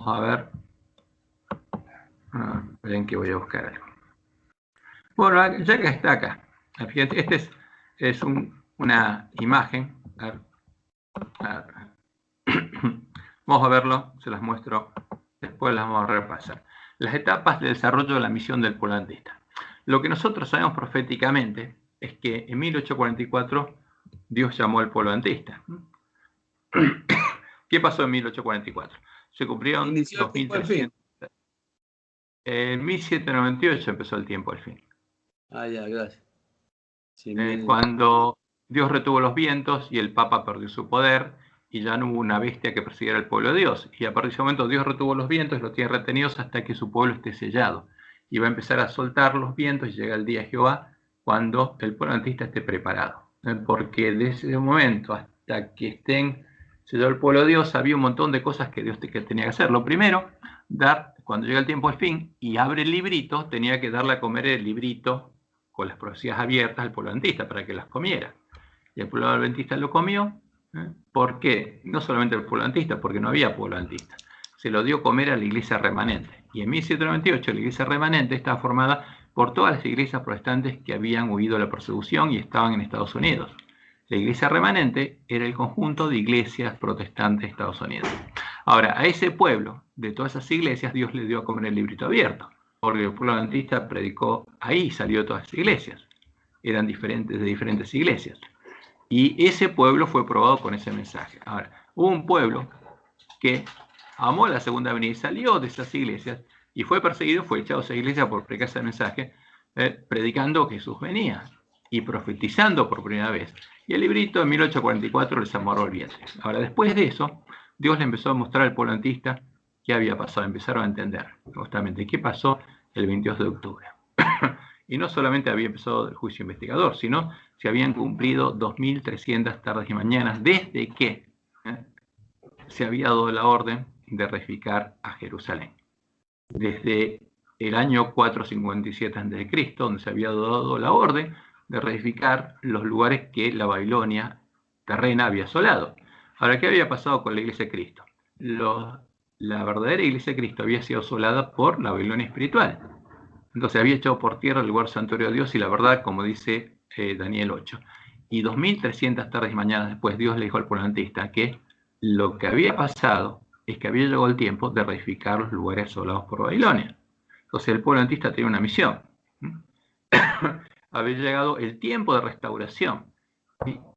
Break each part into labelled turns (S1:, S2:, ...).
S1: vamos a ver. Ven que voy a buscar algo. Bueno, ya que está acá. Fíjate, este es una imagen. A ver. Vamos a verlo, se las muestro. Después las vamos a repasar. Las etapas de desarrollo de la misión del pueblo adventista. Lo que nosotros sabemos proféticamente es que en 1844 Dios llamó al pueblo adventista. ¿Qué pasó en 1844? Se cumplieron 2300. En 1798 empezó el tiempo al fin.
S2: Ya, gracias. Sí,
S1: cuando Dios retuvo los vientos y el Papa perdió su poder y ya no hubo una bestia que persiguiera al pueblo de Dios. Y a partir de ese momento Dios retuvo los vientos y los tiene retenidos hasta que su pueblo esté sellado. Y va a empezar a soltar los vientos y llega el día de Jehová cuando el pueblo adventista esté preparado. Porque desde ese momento hasta que estén sellado el pueblo de Dios había un montón de cosas que Dios tenía que hacer. Lo primero, cuando llega el tiempo del fin y abre el librito, tenía que darle a comer el librito con las profecías abiertas al pueblo adventista para que las comiera. Y el pueblo adventista lo comió. ¿Por qué? No solamente el pueblo adventista, porque no había pueblo adventista. Se lo dio a comer a la iglesia remanente. Y en 1798 la iglesia remanente estaba formada por todas las iglesias protestantes que habían huido de la persecución y estaban en Estados Unidos. La iglesia remanente era el conjunto de iglesias protestantes de Estados Unidos. Ahora, a ese pueblo, de todas esas iglesias, Dios le dio a comer el librito abierto, porque el pueblo adventista predicó ahí, salió de todas las iglesias. Eran de diferentes iglesias. Y ese pueblo fue probado con ese mensaje. Ahora, hubo un pueblo que amó la segunda venida y salió de esas iglesias y fue perseguido, fue echado a esa iglesia por predicar ese mensaje, predicando que Jesús venía y profetizando por primera vez. Y el librito en 1844 les amarró el vientre. Ahora, después de eso, Dios le empezó a mostrar al pueblo adventista qué había pasado. Empezaron a entender justamente qué pasó el 22 de octubre. Y no solamente había empezado el juicio investigador, sino se habían cumplido 2300 tardes y mañanas desde que se había dado la orden de reedificar a Jerusalén. Desde el año 457 a.C., donde se había dado la orden de reedificar los lugares que la Babilonia terrena había asolado. Ahora, ¿qué había pasado con la Iglesia de Cristo? La verdadera Iglesia de Cristo había sido asolada por la Babilonia espiritual. Entonces había echado por tierra el lugar santuario de Dios y la verdad, como dice Daniel 8. Y 2300 tardes y mañanas después, Dios le dijo al pueblo adventista que lo que había pasado es que había llegado el tiempo de reedificar los lugares asolados por Babilonia. Entonces el pueblo adventista tenía una misión. Había llegado el tiempo de restauración.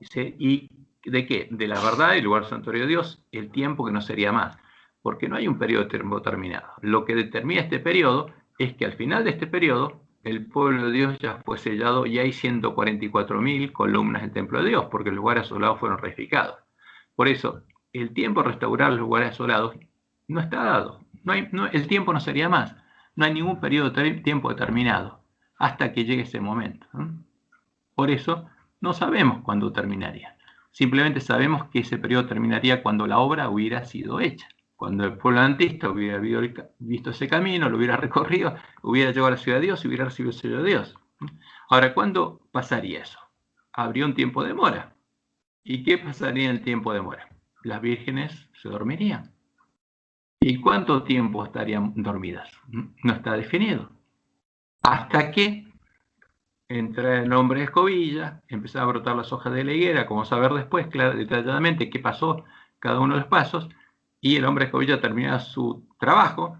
S1: ¿Y de qué? De la verdad del lugar santuario de Dios, el tiempo que no sería más. Porque no hay un periodo de tiempo terminado. Lo que determina este periodo es que al final de este periodo, el pueblo de Dios ya fue sellado y hay 144.000 columnas del templo de Dios, porque los lugares asolados fueron reedificados. Por eso, el tiempo de restaurar los lugares asolados no está dado. El tiempo no sería más. No hay ningún periodo de tiempo determinado hasta que llegue ese momento. Por eso, no sabemos cuándo terminaría. Simplemente sabemos que ese periodo terminaría cuando la obra hubiera sido hecha. Cuando el pueblo adventista hubiera visto ese camino, lo hubiera recorrido, hubiera llegado a la ciudad de Dios y hubiera recibido el sello de Dios. Ahora, ¿cuándo pasaría eso? Habría un tiempo de mora. ¿Y qué pasaría en el tiempo de mora? Las vírgenes se dormirían. ¿Y cuánto tiempo estarían dormidas? No está definido. Hasta que entra el hombre de escobilla, empezaba a brotar las hojas de la higuera, como saber después detalladamente qué pasó cada uno de los pasos, y el hombre de escobilla terminara su trabajo,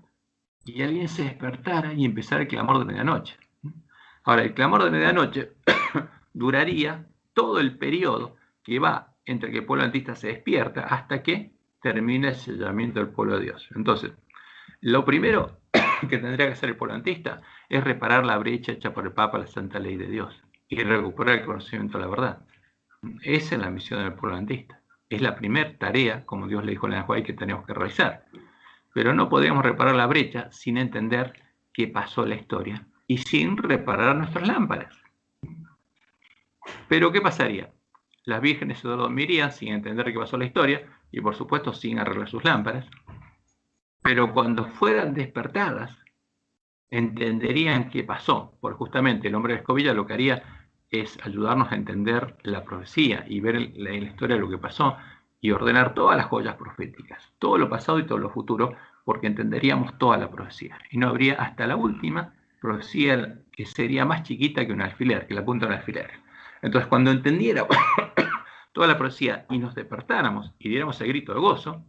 S1: y alguien se despertara y empezara el clamor de medianoche. Ahora, el clamor de medianoche duraría todo el periodo que va entre que el pueblo adventista se despierta hasta que termina el sellamiento del pueblo de Dios. Entonces, lo primero que tendría que hacer el pueblo adventista es reparar la brecha hecha por el Papa a la santa ley de Dios y recuperar el conocimiento de la verdad. Esa es la misión del pueblo adventista. Es la primera tarea, como Dios le dijo a la Juárez, que tenemos que realizar. Pero no podemos reparar la brecha sin entender qué pasó en la historia y sin reparar nuestras lámparas. Pero ¿qué pasaría? Las vírgenes se dormirían sin entender qué pasó en la historia y por supuesto sin arreglar sus lámparas. Pero cuando fueran despertadas, entenderían qué pasó, porque justamente el hombre de escobilla lo que haría es ayudarnos a entender la profecía y ver la historia de lo que pasó y ordenar todas las joyas proféticas, todo lo pasado y todo lo futuro, porque entenderíamos toda la profecía. Y no habría hasta la última profecía que sería más chiquita que un alfiler, que la punta de un alfiler. Entonces, cuando entendiéramos toda la profecía y nos despertáramos y diéramos el grito de gozo,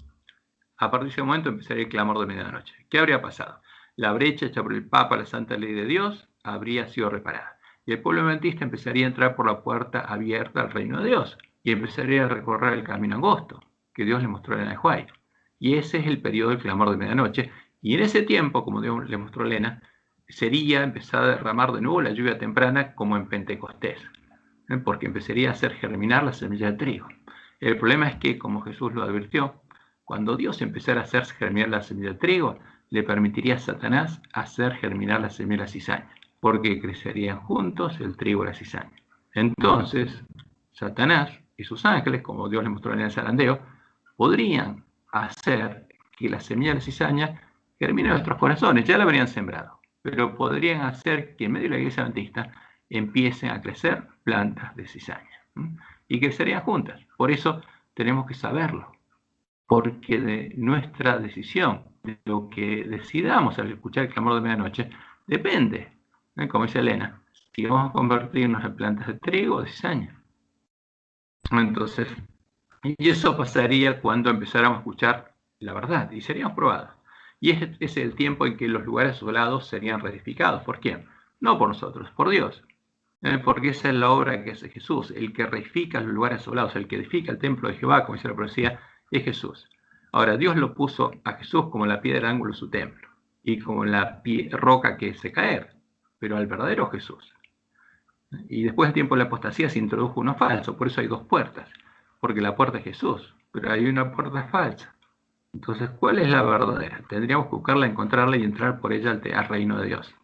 S1: a partir de ese momento empezaría el clamor de medianoche. ¿Qué habría pasado? La brecha hecha por el Papa, la santa ley de Dios, habría sido reparada. Y el pueblo adventista empezaría a entrar por la puerta abierta al reino de Dios y empezaría a recorrer el camino angosto que Dios le mostró a Elena de White. Y ese es el periodo del clamor de medianoche. Y en ese tiempo, como Dios le mostró a Elena, sería empezar a derramar de nuevo la lluvia temprana como en Pentecostés, porque empezaría a hacer germinar la semilla de trigo. El problema es que, como Jesús lo advirtió, cuando Dios empezara a hacer germinar la semilla de trigo, le permitiría a Satanás hacer germinar la semilla de la cizaña, porque crecerían juntos el trigo y la cizaña. Entonces, Satanás y sus ángeles, como Dios le mostró en el zarandeo, podrían hacer que la semilla de la cizaña germine en nuestros corazones. Ya la habrían sembrado, pero podrían hacer que en medio de la iglesia adventista empiecen a crecer plantas de cizaña y crecerían juntas. Por eso tenemos que saberlo, porque de nuestra decisión, de lo que decidamos al escuchar el clamor de medianoche, depende, como dice Elena, si vamos a convertirnos en plantas de trigo o de cizaña. Entonces, y eso pasaría cuando empezáramos a escuchar la verdad y seríamos probados. Y ese es el tiempo en que los lugares asolados serían reedificados. ¿Por quién? No por nosotros, por Dios. Porque esa es la obra que hace Jesús. El que reedifica los lugares asolados, el que edifica el templo de Jehová, como dice la profecía, es Jesús. Ahora, Dios lo puso a Jesús como la piedra de ángulo de su templo y como la roca que se caer, pero al verdadero Jesús. Y después del tiempo de la apostasía se introdujo uno falso, por eso hay dos puertas, porque la puerta es Jesús, pero hay una puerta falsa. Entonces, ¿cuál es la verdadera? Tendríamos que buscarla, encontrarla y entrar por ella al reino de Dios.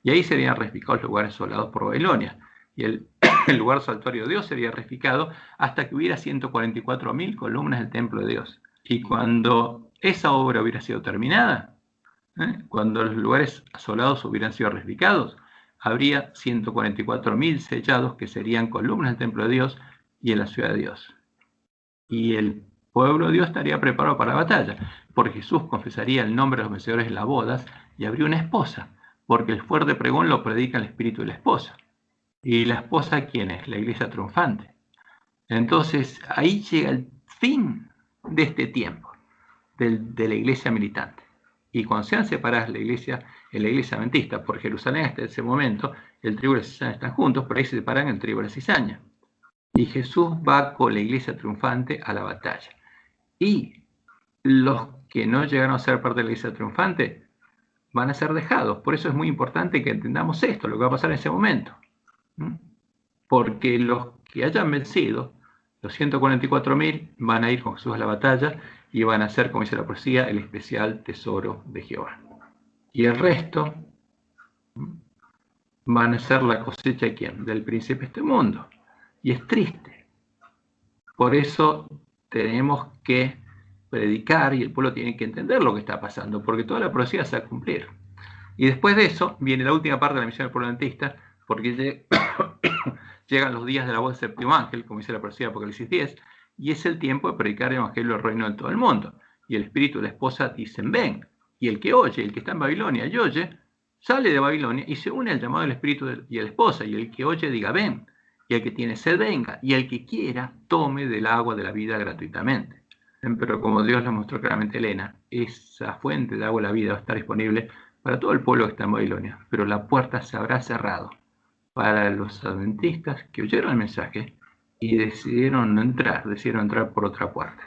S1: Y ahí serían reedificados los lugares asolados por Babilonia. Y el lugar santuario de Dios sería reedificado hasta que hubiera 144.000 columnas del templo de Dios. Y cuando esa obra hubiera sido terminada, cuando los lugares asolados hubieran sido reedificados, habría 144.000 sellados que serían columnas del templo de Dios y en la ciudad de Dios. Y el pueblo de Dios estaría preparado para la batalla, porque Jesús confesaría el nombre de los vencedores en las bodas y habría una esposa, porque el fuerte pregón lo predica el espíritu de la esposa. ¿Y la esposa quién es? La iglesia triunfante. Entonces ahí llega el fin de este tiempo, de la iglesia militante. Y cuando sean separadas la iglesia adventista por Jerusalén hasta ese momento, el trigo y la cizaña están juntos, por ahí se separan el trigo y la cizaña. Y Jesús va con la iglesia triunfante a la batalla. Y los que no llegaron a ser parte de la iglesia triunfante van a ser dejados. Por eso es muy importante que entendamos esto, lo que va a pasar en ese momento. Porque los que hayan vencido, los 144.000, van a ir con Jesús a la batalla y van a ser, como dice la profecía, el especial tesoro de Jehová. Y el resto van a ser la cosecha de ¿quién? Del príncipe de este mundo. Y es triste. Por eso tenemos que predicar y el pueblo tiene que entender lo que está pasando, porque toda la profecía se va a cumplir. Y después de eso viene la última parte de la misión del pueblo adventista, porque llegan los días de la voz del séptimo ángel, como dice la profecía de Apocalipsis 10, y es el tiempo de predicar el evangelio del reino de todo el mundo. Y el espíritu y la esposa dicen, ven. Y el que oye, el que está en Babilonia y oye, sale de Babilonia y se une al llamado del espíritu y de la esposa. Y el que oye diga, ven. Y el que tiene sed venga. Y el que quiera tome del agua de la vida gratuitamente. Pero como Dios lo mostró claramente a Elena, esa fuente de agua de la vida va a estar disponible para todo el pueblo que está en Babilonia. Pero la puerta se habrá cerrado para los adventistas que oyeron el mensaje y decidieron entrar por otra puerta.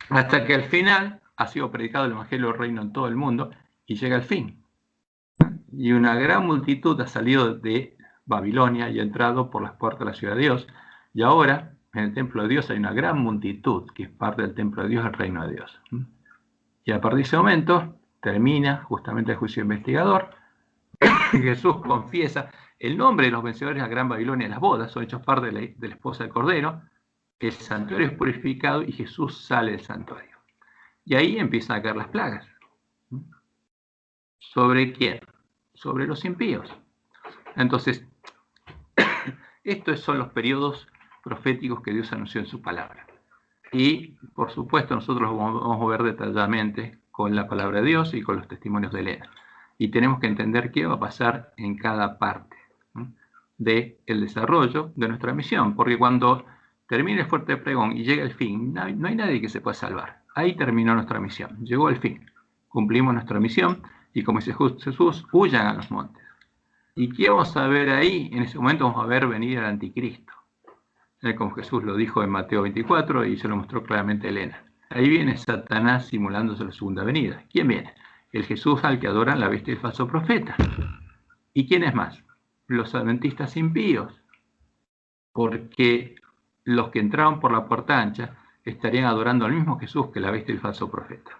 S1: Hasta que al final ha sido predicado el evangelio del reino en todo el mundo y llega el fin. Y una gran multitud ha salido de Babilonia y ha entrado por las puertas de la ciudad de Dios. Y ahora, en el templo de Dios hay una gran multitud que es parte del templo de Dios, el reino de Dios. Y a partir de ese momento termina justamente el juicio investigador. Jesús confiesa el nombre de los vencedores de la gran Babilonia en las bodas, son hechos parte de la esposa del Cordero, el santuario es purificado y Jesús sale del santuario. Y ahí empiezan a caer las plagas. ¿Sobre quién? Sobre los impíos. Entonces, estos son los periodos proféticos que Dios anunció en su palabra. Y, por supuesto, nosotros los vamos a ver detalladamente con la palabra de Dios y con los testimonios de Elena. Y tenemos que entender qué va a pasar en cada parte del desarrollo de nuestra misión, porque cuando termine el fuerte pregón y llegue el fin, no hay nadie que se pueda salvar. Ahí terminó nuestra misión, llegó el fin. Cumplimos nuestra misión y como dice Jesús, huyan a los montes. ¿Y qué vamos a ver ahí? En ese momento vamos a ver venir al anticristo. Como Jesús lo dijo en Mateo 24 y se lo mostró claramente Elena. Ahí viene Satanás simulándose la segunda venida. ¿Quién viene? El Jesús al que adoran la bestia y el falso profeta. ¿Y quién es más? Los adventistas impíos. Porque los que entraron por la puerta ancha estarían adorando al mismo Jesús que la bestia y el falso profeta.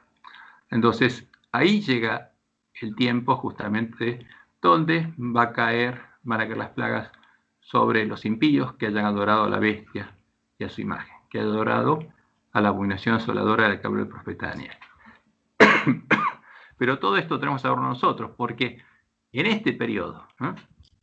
S1: Entonces, ahí llega el tiempo justamente donde van a caer las plagas sobre los impíos que hayan adorado a la bestia y a su imagen, que hayan adorado a la abominación asoladora de la que habló el profeta Daniel. Pero todo esto tenemos que saberlo nosotros, porque en este periodo,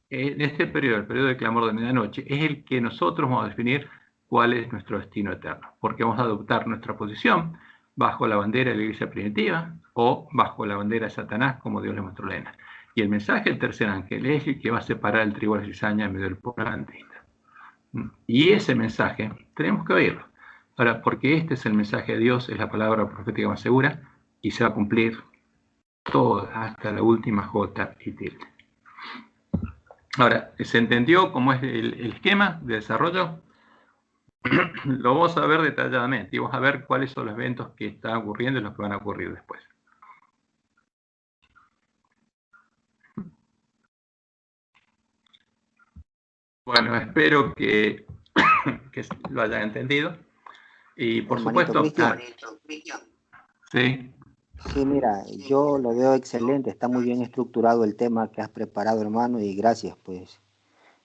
S1: el periodo de clamor de medianoche, es el que nosotros vamos a definir cuál es nuestro destino eterno, porque vamos a adoptar nuestra posición bajo la bandera de la iglesia primitiva o bajo la bandera de Satanás, como Dios le mostró a Elena. Y el mensaje del tercer ángel es el que va a separar el trigo de la cizaña en medio del pueblo adventista. Y ese mensaje tenemos que oírlo. Ahora, porque este es el mensaje de Dios, es la palabra profética más segura, y se va a cumplir todo, hasta la última jota y tilde. Ahora, ¿se entendió cómo es el esquema de desarrollo? Lo vamos a ver detalladamente y vamos a ver cuáles son los eventos que están ocurriendo y los que van a ocurrir después. Bueno, espero que lo hayan entendido. Y por supuesto...
S3: Cristian.
S1: Sí.
S3: Sí, mira, yo lo veo excelente, está muy bien estructurado el tema que has preparado, hermano, y gracias, pues.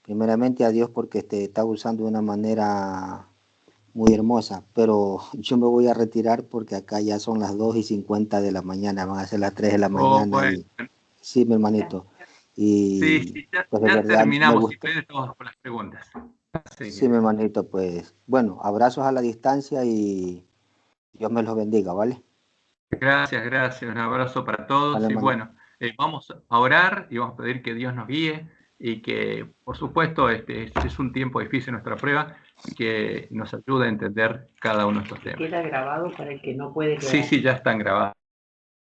S3: Primeramente a Dios porque te está usando de una manera muy hermosa, pero yo me voy a retirar porque acá ya son las 2:50 de la mañana, van a ser las 3 de la mañana.
S1: Bueno.
S3: Y... Sí, mi hermanito. Y
S1: sí, ya,
S3: pues
S1: ya
S3: verdad,
S1: terminamos, y estamos con las preguntas.
S3: Sí, mi hermanito, pues, bueno, abrazos a la distancia y Dios me los bendiga, ¿vale?
S1: Gracias, un abrazo para todos. Vale, y bueno, vamos a orar y vamos a pedir que Dios nos guíe y que, por supuesto, este es un tiempo difícil nuestra prueba, que nos ayude a entender cada uno de estos temas.
S4: Queda grabado para el que no puede quedar.
S1: Sí, ya están grabados.